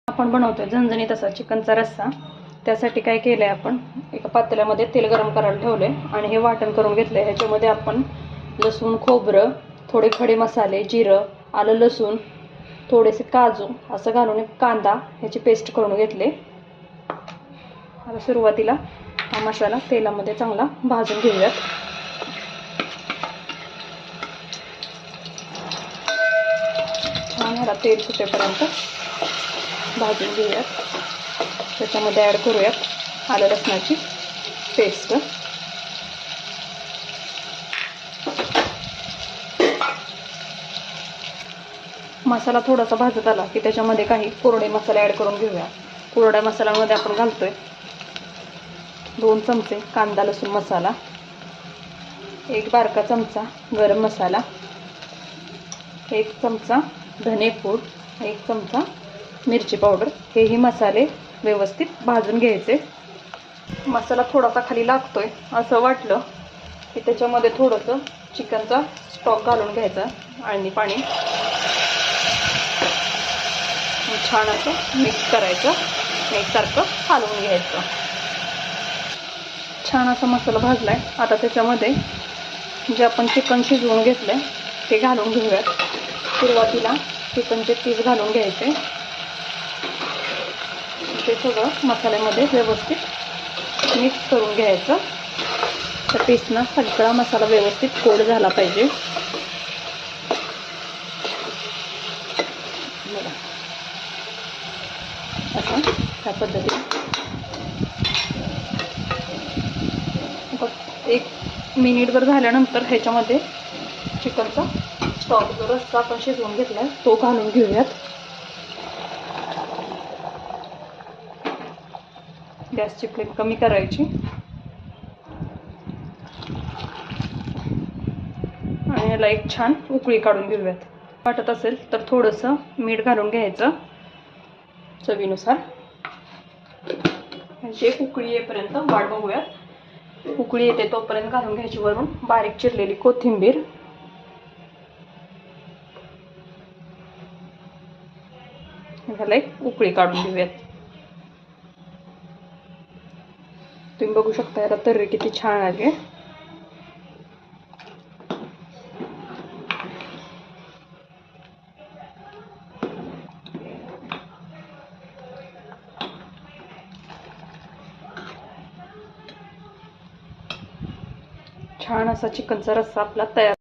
आपण बनवतोय झणझणीत असा चिकनचा रस्सा. त्यासाठी काय केलंय, आपण एका पातेल्यामध्ये तेल गरम करायला ठेवले आणि हे वाटण करून घेतलंय. ह्याच्यामध्ये आपण लसूण, खोबरं, थोडे खडे मसाले, जिरं, आलं, लसूण, थोडेसे काजू असं घालून कांदा ह्याची पेस्ट करून घेतले. आता सुरुवातीला हा मसाला तेलामध्ये चांगला भाजून घेऊयात. छान ह्याला तेल सुटेपर्यंत भाजून घेऊयात. त्याच्यामध्ये ॲड करूयात आलं लसणाची पेस्ट. मसाला थोडासा भाजत आला की त्याच्यामध्ये काही कोरडे मसाले ॲड करून घेऊया. कोरड्या मसाल्यामध्ये आपण घालतोय 2 चमचे कांदा लसूण मसाला, 1 बारका चमचा गरम मसाला, 1 चमचा धने पूड, 1 चमचा मिरची पावडर. हेही मसाले व्यवस्थित भाजून घ्यायचे. मसाला थोडासा खाली लागतोय असं वाटलं की त्याच्यामध्ये थोडंसं चिकनचा स्टॉक घालून घ्यायचा आणि पाणी छान असं मिक्स करायचं. एकसारखं हलवून घ्यायचं. छान असा मसाला भाजलाय. आता त्याच्यामध्ये जे आपण चिकन शिजवून घेतलंय ते घालून घेऊयात. सुरुवातीला चिकनचे पीस घालून घ्यायचे. ते सगळं मसाल्यामध्ये व्यवस्थित मिक्स करून घ्यायचं. त्या पीसना सगळा मसाला व्यवस्थित कोट झाला पाहिजे. असं त्या पद्धतीने 1 मिनिटभर झाल्यानंतर ह्याच्यामध्ये चिकनचा स्टॉक जो रस्सा आपण शिजवून घेतलाय तो घालून घेऊयात. गॅसची फ्लेम कमी करायची आणि याला एक छान उकळी काढून घेऊयात. वाटत असेल तर थोडंसं मीठ घालून घ्यायचं चवीनुसार. एक उकळी येईपर्यंत वाट बघूयात. उकळी येते तोपर्यंत घालून घ्यायची वरून बारीक चिरलेली कोथिंबीर. ह्याला एक उकळी काढून घेऊयात. तुम्ही बघू शकता याला तर्री किती छान आली. छान असा चिकनचा रस्सा आपला तयार